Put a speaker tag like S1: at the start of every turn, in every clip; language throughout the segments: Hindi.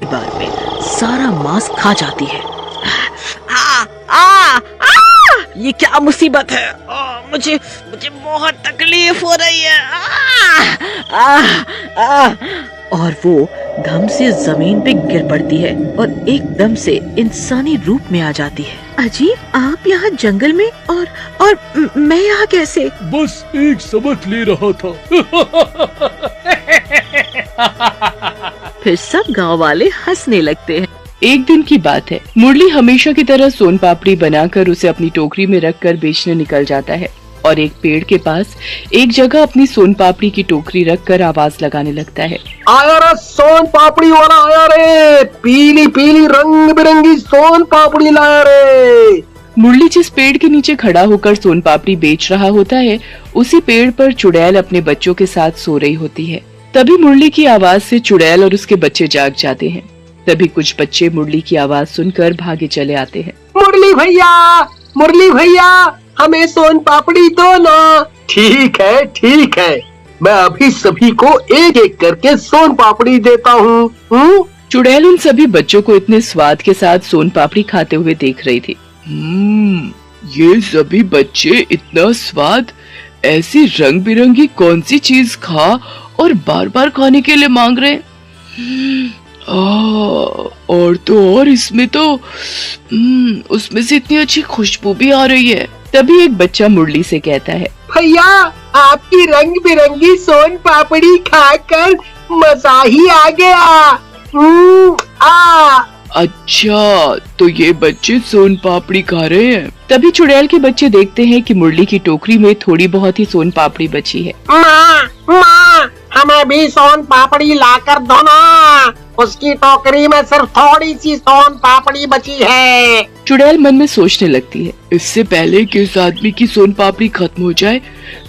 S1: बार में सारा मांस खा जाती है। ये क्या मुसीबत है? मुझे बहुत तकलीफ हो रही है। और वो धम से जमीन पे गिर पड़ती है और एकदम से इंसानी रूप में आ जाती है। अजीब, आप यहाँ जंगल में और मैं यहाँ कैसे?
S2: बस एक सबक ले रहा था।
S1: फिर सब गांव वाले हंसने लगते हैं।
S3: एक दिन की बात है, मुरली हमेशा की तरह सोन पापड़ी बनाकर उसे अपनी टोकरी में रखकर बेचने निकल जाता है और एक पेड़ के पास एक जगह अपनी सोन पापड़ी की टोकरी रखकर आवाज लगाने लगता है।
S4: आया रे सोन पापड़ी वाला, आया रे, पीली पीली रंग बिरंगी सोन पापड़ी लाया रे।
S3: मुरली जिस पेड़ के नीचे खड़ा होकर सोन पापड़ी बेच रहा होता है, उसी पेड़ पर चुड़ैल अपने बच्चों के साथ सो रही होती है। तभी मुरली की आवाज से चुड़ैल और उसके बच्चे जाग जाते हैं। तभी कुछ बच्चे मुरली की आवाज सुनकर भागे चले आते हैं।
S4: मुरली भैया, हमें सोन पापड़ी दो ना। ठीक है, मैं अभी सभी को एक एक करके सोन पापड़ी देता हूँ।
S3: चुड़ैल उन सभी बच्चों को इतने स्वाद के साथ सोन पापड़ी खाते हुए देख रही थी। ये सभी बच्चे इतना स्वाद, ऐसी रंग बिरंगी कौन सी चीज खा और बार बार खाने के लिए मांग रहे? और तो और इसमें तो उसमें से इतनी अच्छी खुशबू भी आ रही है। तभी एक बच्चा मुरली से कहता है,
S4: भैया, आपकी रंग बिरंगी सोन पापड़ी खाकर मजा ही आ गया।
S3: अच्छा, तो ये बच्चे सोन पापड़ी खा रहे हैं। तभी चुड़ैल के बच्चे देखते हैं कि मुरली की टोकरी में थोड़ी बहुत ही सोन पापड़ी बची है।
S4: माँ, हमें भी सोन पापड़ी लाकर दो ना। उसकी टोकरी में सिर्फ थोड़ी सी सोन पापड़ी बची है।
S3: चुड़ैल मन में सोचने लगती है, इससे पहले कि उस आदमी की सोन पापड़ी खत्म हो जाए,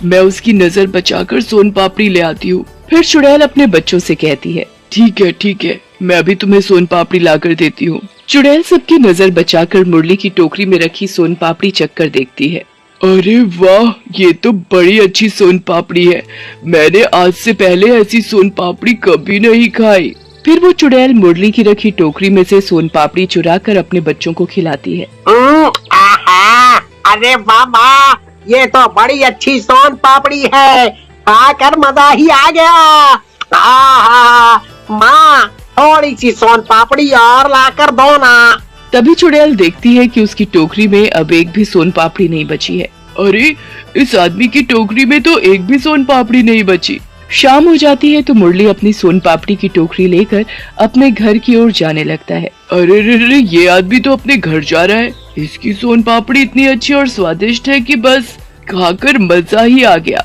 S3: मैं उसकी नजर बचाकर सोन पापड़ी ले आती हूँ। फिर चुड़ैल अपने बच्चों से कहती है, ठीक है, मैं अभी तुम्हें सोन पापड़ी लाकर देती हूँ। चुड़ैल सबकी नजर बचाकर मुरली की टोकरी में रखी सोन पापड़ी चखकर देखती है। अरे वाह, ये तो बड़ी अच्छी सोन पापड़ी है। मैंने आज से पहले ऐसी सोन पापड़ी कभी नहीं खाई। फिर वो चुड़ैल मुरली की रखी टोकरी में से सोन पापड़ी चुराकर अपने बच्चों को खिलाती है।
S4: अरे वाह, ये तो बड़ी अच्छी सोन पापड़ी है, खाकर मजा ही आ गया। माँ, थोड़ी सी सोन पापड़ी और लाकर दो ना।
S3: तभी चुड़ैल देखती है कि उसकी टोकरी में अब एक भी सोन पापड़ी नहीं बची है। अरे, इस आदमी की टोकरी में तो एक भी सोन पापड़ी नहीं बची। शाम हो जाती है तो मुरली अपनी सोन पापड़ी की टोकरी लेकर अपने घर की ओर जाने लगता है। अरे, ये आदमी तो अपने घर जा रहा है। इसकी सोन पापड़ी इतनी अच्छी और स्वादिष्ट है कि बस खाकर मजा ही आ गया।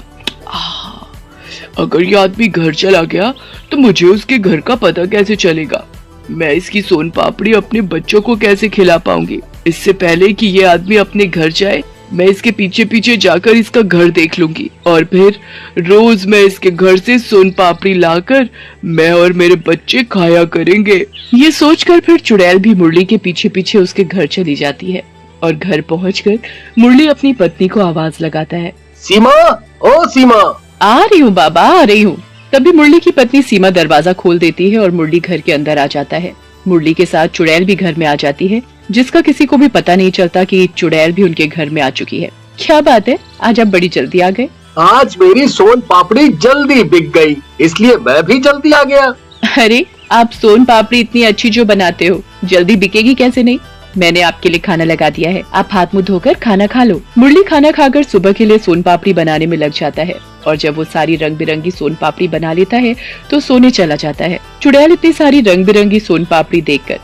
S3: अगर ये आदमी घर चला गया तो मुझे उसके घर का पता कैसे चलेगा? मैं इसकी सोन पापड़ी अपने बच्चों को कैसे खिला पाऊंगी? इससे पहले कि ये आदमी अपने घर जाए, मैं इसके पीछे पीछे जाकर इसका घर देख लूंगी और फिर रोज मैं इसके घर से सोन पापड़ी लाकर मैं और मेरे बच्चे खाया करेंगे। ये सोचकर फिर चुड़ैल भी मुरली के पीछे पीछे उसके घर चली जाती है और घर पहुंचकर मुरली अपनी पत्नी को आवाज लगाता है,
S4: सीमा, ओ सीमा।
S3: आ रही हूँ बाबा, आ रही हूँ। तभी मुरली की पत्नी सीमा दरवाजा खोल देती है और मुरली घर के अंदर आ जाता है। मुरली के साथ चुड़ैल भी घर में आ जाती है, जिसका किसी को भी पता नहीं चलता कि चुड़ैल भी उनके घर में आ चुकी है। क्या बात है, आज आप बड़ी जल्दी आ गए?
S4: आज मेरी सोन पापड़ी जल्दी बिक गई, इसलिए मैं भी जल्दी आ गया।
S3: अरे, आप सोन पापड़ी इतनी अच्छी जो बनाते हो, जल्दी बिकेगी कैसे नहीं? मैंने आपके लिए खाना लगा दिया है, आप हाथ मुंह धोकर खाना खा लो। मुरली खाना खाकर सुबह के लिए सोन पापड़ी बनाने में लग जाता है और जब वो सारी रंग बिरंगी सोन पापड़ी बना लेता है तो सोने चला जाता है। चुड़ैल इतनी सारी रंग बिरंगी सोन पापड़ी देखकर,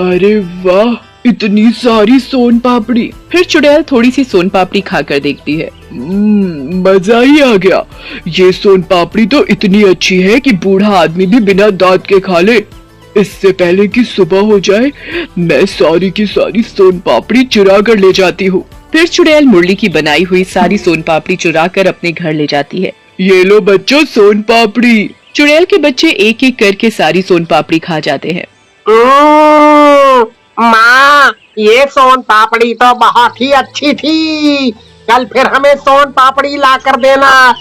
S3: अरे वाह, इतनी सारी सोन पापड़ी। फिर चुड़ैल थोड़ी सी सोन पापड़ी खाकर देखती है। मजा ही आ गया। ये सोन पापड़ी तो इतनी अच्छी है कि बूढ़ा आदमी भी बिना दांत के खा ले। इससे पहले कि सुबह हो जाए, मैं सारी की सारी सोन पापड़ी चुरा कर ले जाती हूँ। फिर चुड़ैल मुरली की बनाई हुई सारी सोन पापड़ी चुरा कर अपने घर ले जाती है। ये लो बच्चों, सोन पापड़ी। चुड़ैल के बच्चे एक एक करके सारी सोन पापड़ी खा जाते हैं।
S4: माँ, ये सोन पापड़ी तो बहुत ही अच्छी थी, कल फिर हमें सोन पापड़ी ला कर देना।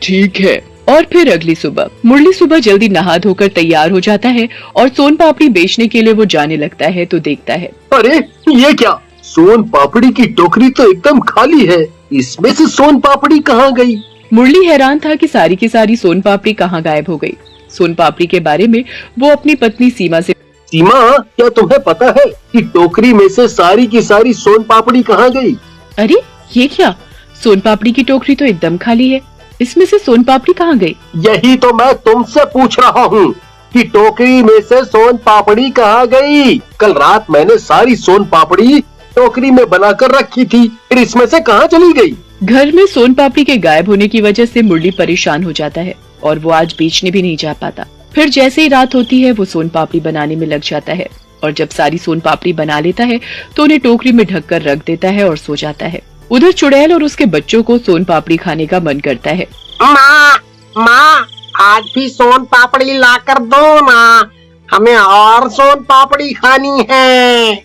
S3: ठीक है, और फिर अगली सुबह मुरली सुबह जल्दी नहा धोकर तैयार हो जाता है और सोन पापड़ी बेचने के लिए वो जाने लगता है तो देखता है,
S4: अरे ये क्या, सोन पापड़ी की टोकरी तो एकदम खाली है, इसमें से सोन पापड़ी कहाँ गई?
S3: मुरली हैरान था कि सारी की सारी सोन पापड़ी कहाँ गायब हो गई। सोन पापड़ी के बारे में वो अपनी पत्नी सीमा से,
S4: सीमा, क्या तुम्हें पता है कि टोकरी में से सारी की सारी सोन पापड़ी कहाँ गई?
S3: अरे ये क्या, सोन पापड़ी की टोकरी तो एकदम खाली है, इसमें से सोन पापड़ी कहाँ गई?
S4: यही तो मैं तुमसे पूछ रहा हूँ कि टोकरी में से सोन पापड़ी कहाँ गई? कल रात मैंने सारी सोन पापड़ी टोकरी में बनाकर रखी थी, फिर इसमें से कहाँ चली गई?
S3: घर में सोन पापड़ी के गायब होने की वजह से मुरली परेशान हो जाता है और वो आज बेचने भी नहीं जा पाता। फिर जैसे ही रात होती है वो सोन पापड़ी बनाने में लग जाता है और जब सारी सोन पापड़ी बना लेता है तो उन्हें टोकरी में ढककर रख देता है और सो जाता है। उधर चुड़ैल और उसके बच्चों को सोन पापड़ी खाने का मन करता है।
S4: माँ, आज भी सोन पापड़ी लाकर दो ना, हमें और सोन पापड़ी खानी है।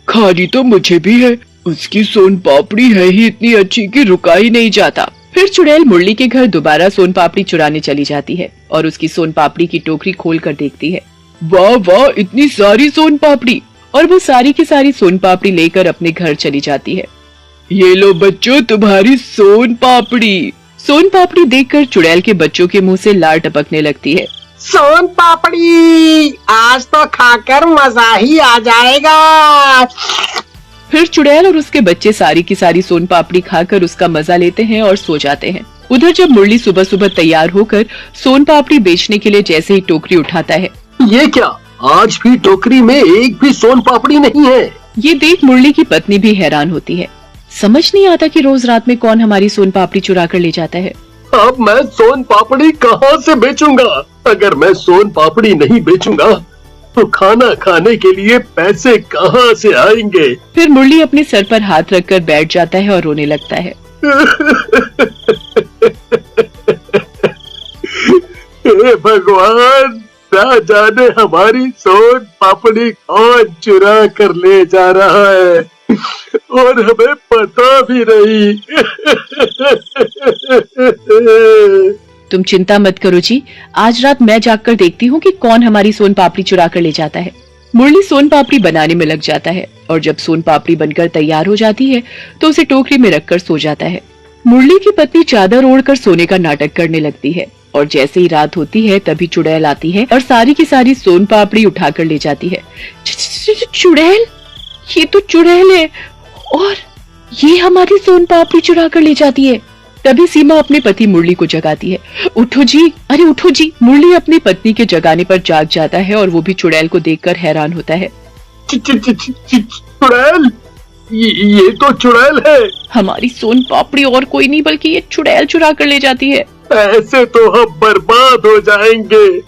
S3: खानी तो मुझे भी है, उसकी सोन पापड़ी है ही इतनी अच्छी कि रुका ही नहीं जाता। फिर चुड़ैल मुरली के घर दोबारा सोन पापड़ी चुराने चली जाती है और उसकी सोन पापड़ी की टोकरी खोल कर देखती है। वाह वाह, इतनी सारी सोन पापड़ी! और वो सारी की सारी सोन पापड़ी लेकर अपने घर चली जाती है। ये लो बच्चों, तुम्हारी सोन पापड़ी। सोन पापड़ी देखकर चुड़ैल के बच्चों के मुंह से लार टपकने लगती है।
S4: सोन पापड़ी, आज तो खाकर मजा ही आ जाएगा।
S3: फिर चुड़ैल और उसके बच्चे सारी की सारी सोन पापड़ी खाकर उसका मजा लेते हैं और सो जाते हैं। उधर जब मुरली सुबह सुबह तैयार होकर सोन पापड़ी बेचने के लिए जैसे ही टोकरी उठाता है,
S4: ये क्या, आज भी टोकरी में एक भी सोन पापड़ी नहीं है।
S3: ये देख मुरली की पत्नी भी हैरान होती है। समझ नहीं आता कि रोज रात में कौन हमारी सोन पापड़ी चुरा कर ले जाता है।
S4: अब मैं सोन पापड़ी कहाँ से बेचूंगा? अगर मैं सोन पापड़ी नहीं बेचूंगा तो खाना खाने के लिए पैसे कहाँ से आएंगे?
S3: फिर मुरली अपने सर पर हाथ रखकर बैठ जाता है और रोने लगता है।
S4: हे भगवान, ना जाने हमारी सोन पापड़ी कौन चुरा कर ले जा रहा है और हमें पता भी नहीं।
S3: तुम चिंता मत करो जी, आज रात मैं जाकर देखती हूँ कि कौन हमारी सोन पापड़ी चुरा कर ले जाता है। मुरली सोन पापड़ी बनाने में लग जाता है और जब सोन पापड़ी बनकर तैयार हो जाती है तो उसे टोकरी में रखकर सो जाता है। मुरली की पत्नी चादर ओढ़कर सोने का नाटक करने लगती है और जैसे ही रात होती है तभी चुड़ैल आती है और सारी की सारी सोन पापड़ी उठाकर ले जाती है। चुड़ैल, ये तो चुड़ैल है और ये हमारी सोन पापड़ी चुरा कर ले जाती है। तभी सीमा अपने पति मुरली को जगाती है। उठो जी, अरे उठो जी। मुरली अपनी पत्नी के जगाने पर जाग जाता है और वो भी चुड़ैल को देखकर हैरान होता है।
S4: चुड़ैल, ये तो चुड़ैल है।
S3: हमारी सोन पापड़ी और कोई नहीं बल्कि ये चुड़ैल चुरा कर ले जाती है।
S4: ऐसे तो हम बर्बाद हो जाएंगे।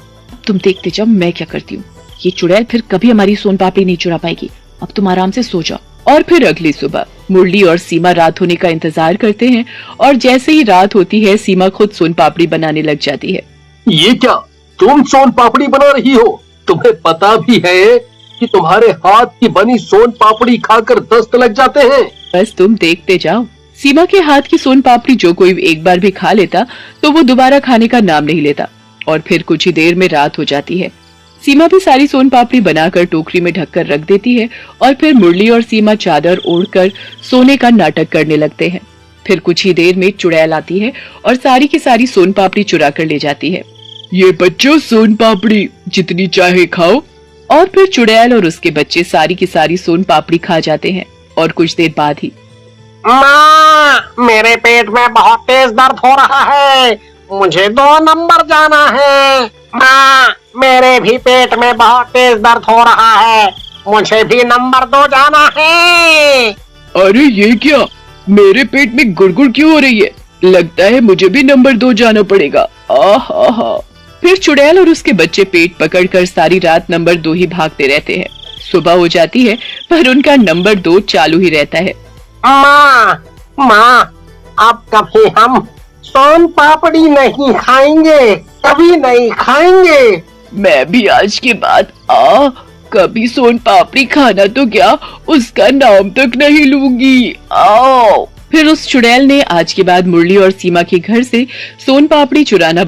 S3: तुम देखते जाओ मैं क्या करती हूँ। ये चुड़ैल फिर कभी हमारी सोन पापड़ी नहीं चुरा पाएगी। अब तुम आराम से सो जाओ। और फिर अगली सुबह मुरली और सीमा रात होने का इंतजार करते हैं और जैसे ही रात होती है सीमा खुद सोन पापड़ी बनाने लग जाती है।
S4: ये क्या, तुम सोन पापड़ी बना रही हो? तुम्हें पता भी है कि तुम्हारे हाथ की बनी सोन पापड़ी खाकर दस्त लग जाते हैं।
S3: बस तुम देखते जाओ। सीमा के हाथ की सोन पापड़ी जो कोई एक बार भी खा लेता तो वो दोबारा खाने का नाम नहीं लेता और फिर कुछ ही देर में रात हो जाती है। सीमा भी सारी सोन पापड़ी बनाकर टोकरी में ढककर रख देती है और फिर मुरली और सीमा चादर ओढ़कर सोने का नाटक करने लगते हैं। फिर कुछ ही देर में चुड़ैल आती है और सारी की सारी सोन पापड़ी चुरा कर ले जाती है।
S2: ये बच्चों, सोन पापड़ी जितनी चाहे खाओ।
S3: और फिर चुड़ैल और उसके बच्चे सारी की सारी सोन पापड़ी खा जाते हैं और कुछ देर बाद ही,
S4: माँ, मेरे पेट में बहुत तेज दर्द हो रहा है, मुझे 2 नंबर जाना है। माँ, मेरे भी पेट में बहुत तेज दर्द हो रहा है, मुझे भी नंबर 2 जाना है।
S2: अरे ये क्या, मेरे पेट में गुड़गुड़ क्यों हो रही है? लगता है मुझे भी नंबर 2 जाना पड़ेगा। आहा।
S3: फिर चुड़ैल और उसके बच्चे पेट पकड़कर सारी रात नंबर 2 ही भागते रहते हैं। सुबह हो जाती है पर उनका नंबर 2 चालू ही रहता है।
S4: माँ, अब कभी हम सोन पापड़ी नहीं खाएंगे, कभी नहीं खाएंगे।
S3: मैं भी आज के बाद कभी सोन पापड़ी खाना तो क्या, उसका नाम तक नहीं लूंगी। आओ। फिर उस चुड़ैल ने आज के बाद मुरली और सीमा के घर से सोन पापड़ी चुराना